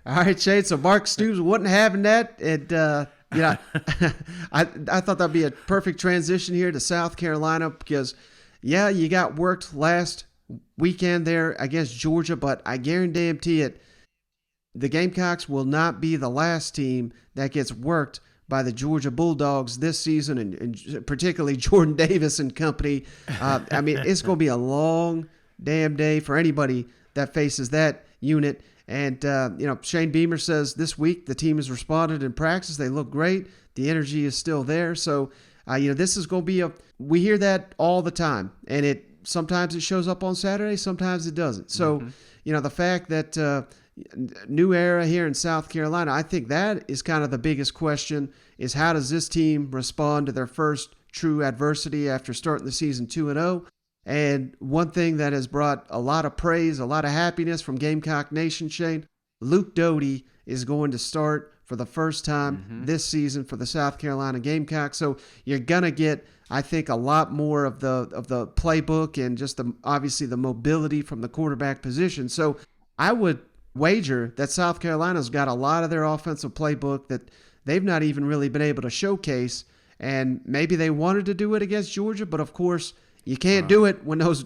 All right, Shane. So Mark Stoops wasn't having that. And, I thought that'd be a perfect transition here to South Carolina because, yeah, you got worked last weekend there against Georgia, but I guarantee it, the Gamecocks will not be the last team that gets worked by the Georgia Bulldogs this season, and particularly Jordan Davis and company. It's going to be a long damn day for anybody that faces that unit. And, Shane Beamer says this week the team has responded in practice. They look great. The energy is still there. So, this is going to be we hear that all the time. And sometimes it shows up on Saturday, sometimes it doesn't. So, the fact that new era here in South Carolina, I think that is kind of the biggest question is how does this team respond to their first true adversity after starting the season 2-0? And one thing that has brought a lot of praise, a lot of happiness from Gamecock Nation, Shane, Luke Doty is going to start for the first time this season for the South Carolina Gamecocks. So you're going to get, I think, a lot more of the playbook and just obviously the mobility from the quarterback position. So I would wager that South Carolina's got a lot of their offensive playbook that they've not even really been able to showcase. And maybe they wanted to do it against Georgia, but of course, you can't do it when those,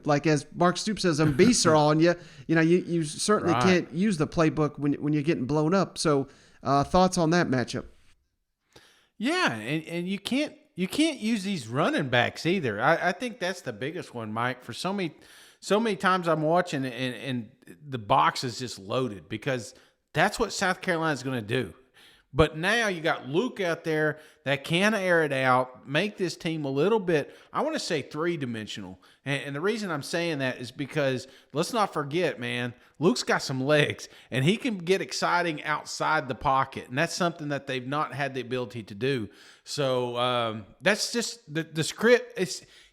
like as Mark Stoops says, them beasts are on you. You certainly can't use the playbook when you're getting blown up. So, thoughts on that matchup? Yeah, and you can't use these running backs either. I think that's the biggest one, Mike. For so many times I'm watching and the box is just loaded because that's what South Carolina's going to do. But now you got Luke out there that can air it out, make this team a little bit, I want to say three-dimensional. And the reason I'm saying that is because let's not forget, man, Luke's got some legs, and he can get exciting outside the pocket. And that's something that they've not had the ability to do. So that's just the script.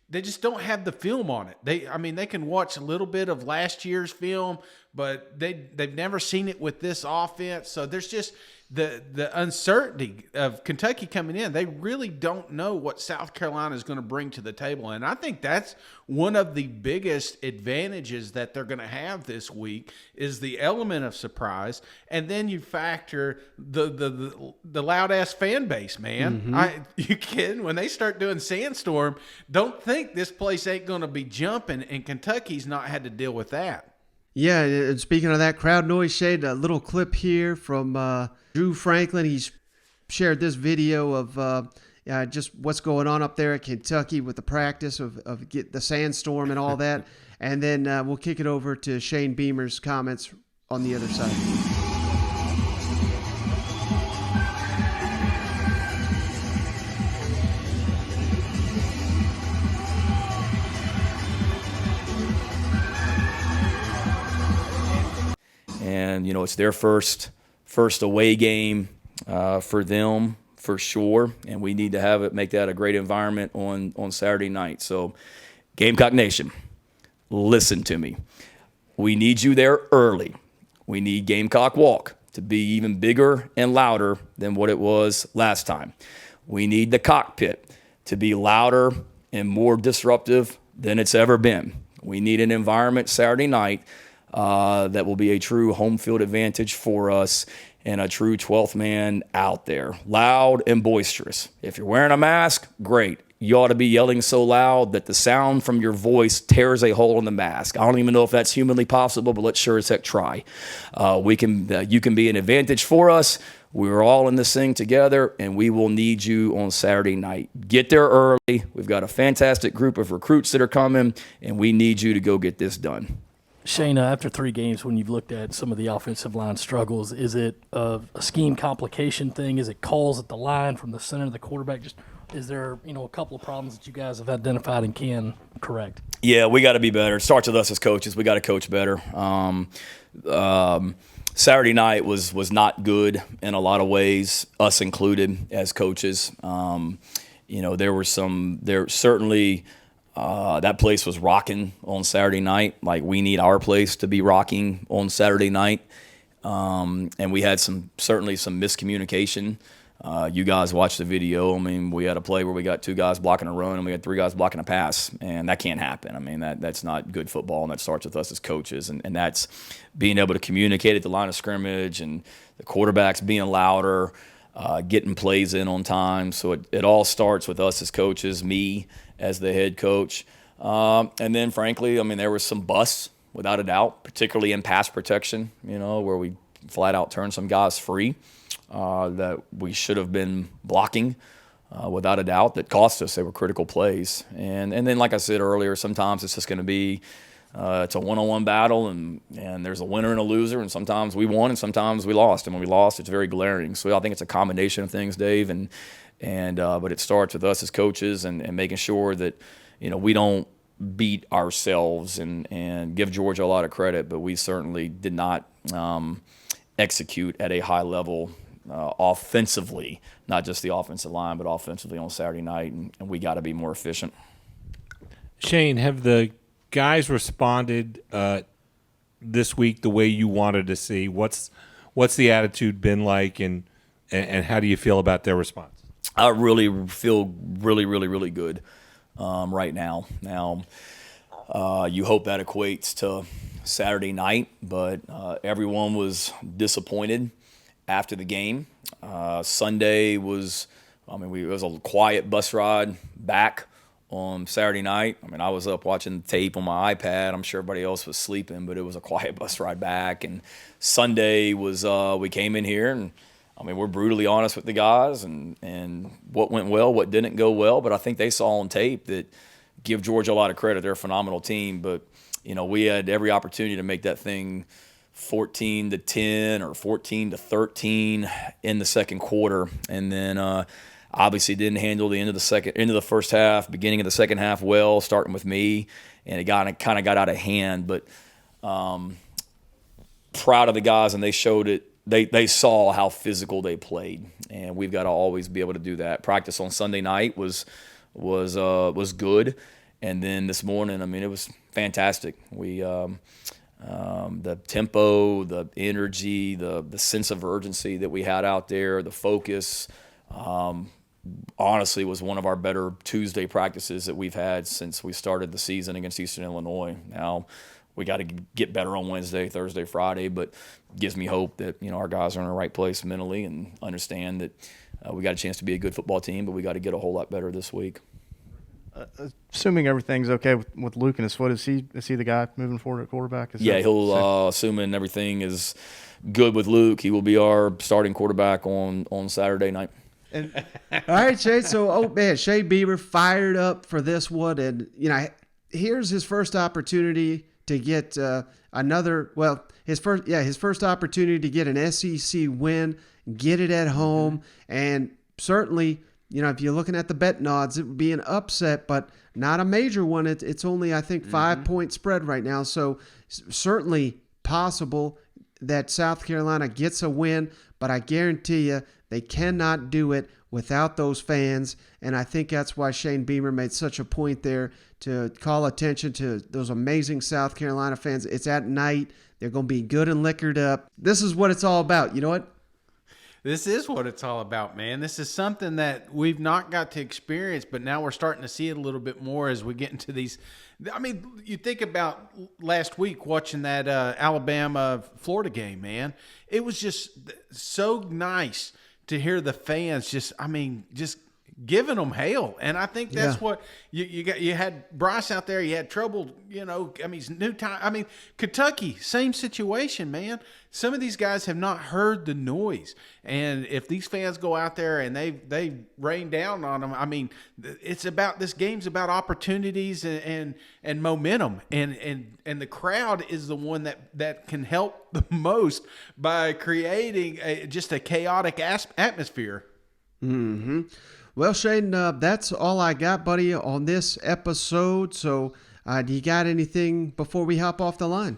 They just don't have the film on it. They can watch a little bit of last year's film, but they've never seen it with this offense. So there's just the uncertainty of Kentucky coming in. They really don't know what South Carolina is going to bring to the table. And I think that's one of the biggest advantages that they're going to have this week is the element of surprise. And then you factor the loud ass fan base, man. You kidding? When they start doing Sandstorm, don't think this place ain't going to be jumping, and Kentucky's not had to deal with that. Yeah, and speaking of that crowd noise, Shade, a little clip here from Drew Franklin. He's shared this video of just what's going on up there at Kentucky with the practice of get the sandstorm and all that. And then we'll kick it over to Shane Beamer's comments on the other side. And, it's their first away game for them, for sure. And we need to make that a great environment on Saturday night. So, Gamecock Nation, listen to me. We need you there early. We need Gamecock Walk to be even bigger and louder than what it was last time. We need the cockpit to be louder and more disruptive than it's ever been. We need an environment Saturday night that will be a true home field advantage for us and a true 12th man out there. Loud and boisterous. If you're wearing a mask, great. You ought to be yelling so loud that the sound from your voice tears a hole in the mask. I don't even know if that's humanly possible, but let's sure as heck try. You can be an advantage for us. We're all in this thing together, and we will need you on Saturday night. Get there early. We've got a fantastic group of recruits that are coming, and we need you to go get this done. Shayna, after 3 games, when you've looked at some of the offensive line struggles, is it a scheme complication thing? Is it calls at the line from the center of the quarterback? Just is there a couple of problems that you guys have identified and can correct? Yeah, we got to be better. It starts with us as coaches. We got to coach better. Saturday night was not good in a lot of ways, us included as coaches. There certainly. That place was rocking on Saturday night. Like, we need our place to be rocking on Saturday night. And we had certainly some miscommunication You guys watched the video. I mean, we had a play where we got 2 guys blocking a run and we had 3 guys blocking a pass, and that can't happen. I mean, that's not good football, and that starts with us as coaches, and that's being able to communicate at the line of scrimmage and the quarterbacks being louder, getting plays in on time. So it all starts with us as coaches, me as the head coach. And then, frankly, I mean, there was some busts, without a doubt, particularly in pass protection, where we flat out turned some guys free that we should have been blocking, without a doubt, that cost us. They were critical plays. And then, like I said earlier, sometimes it's just going to be it's a one-on-one battle, and there's a winner and a loser, and sometimes we won and sometimes we lost. And when we lost, it's very glaring. So I think it's a combination of things, Dave, but it starts with us as coaches and making sure that we don't beat ourselves and give Georgia a lot of credit, but we certainly did not execute at a high level offensively, not just the offensive line, but offensively on Saturday night, and we got to be more efficient. Shane, have the guys responded this week the way you wanted to see? What's the attitude been like, and how do you feel about their response? I really feel really good right now. Now, you hope that equates to Saturday night, but everyone was disappointed after the game. Sunday was, it was a quiet bus ride back on Saturday night. I was up watching tape on my iPad. I'm sure everybody else was sleeping, but it was a quiet bus ride back. And Sunday was, we came in here and, we're brutally honest with the guys and what went well, what didn't go well. But I think they saw on tape that, give Georgia a lot of credit. They're a phenomenal team. But, we had every opportunity to make that thing 14-10 or 14-13 in the second quarter. And then obviously didn't handle the end of the first half, beginning of the second half well, starting with me. And it kind of got out of hand. But proud of the guys, and they showed it. They saw how physical they played, and we've got to always be able to do that. Practice on Sunday night was good, and then this morning, it was fantastic. We the tempo, the energy, the sense of urgency that we had out there, the focus, honestly was one of our better Tuesday practices that we've had since we started the season against Eastern Illinois. Now, we got to get better on Wednesday, Thursday, Friday, but gives me hope that our guys are in the right place mentally and understand that we got a chance to be a good football team, but we got to get a whole lot better this week. Assuming everything's okay with Luke and his foot, is he the guy moving forward at quarterback? Assuming everything is good with Luke, he will be our starting quarterback on Saturday night. All right, Shane. So, Shane Beamer fired up for this one, and here's his first opportunity to get his first opportunity to get an SEC win, get it at home, and certainly, if you're looking at the betting odds, it would be an upset, but not a major one. It's only, I think, 5-point spread right now, so certainly possible that South Carolina gets a win, but I guarantee you they cannot do it without those fans, and I think that's why Shane Beamer made such a point there to call attention to those amazing South Carolina fans. It's at night. They're going to be good and liquored up. This is what it's all about. You know what? This is what it's all about, man. This is something that we've not got to experience, but now we're starting to see it a little bit more as we get into these. You think about last week watching that Alabama-Florida game, man. It was just so nice to hear the fans just giving them hell. And I think that's what you got. You had Bryce out there. You had trouble, it's new time. Kentucky, same situation, man. Some of these guys have not heard the noise. And if these fans go out there and they rain down on them, this game's about opportunities and momentum. And the crowd is the one that can help the most by creating just a chaotic atmosphere. Mm-hmm. Well, Shane, that's all I got, buddy, on this episode. So do you got anything before we hop off the line?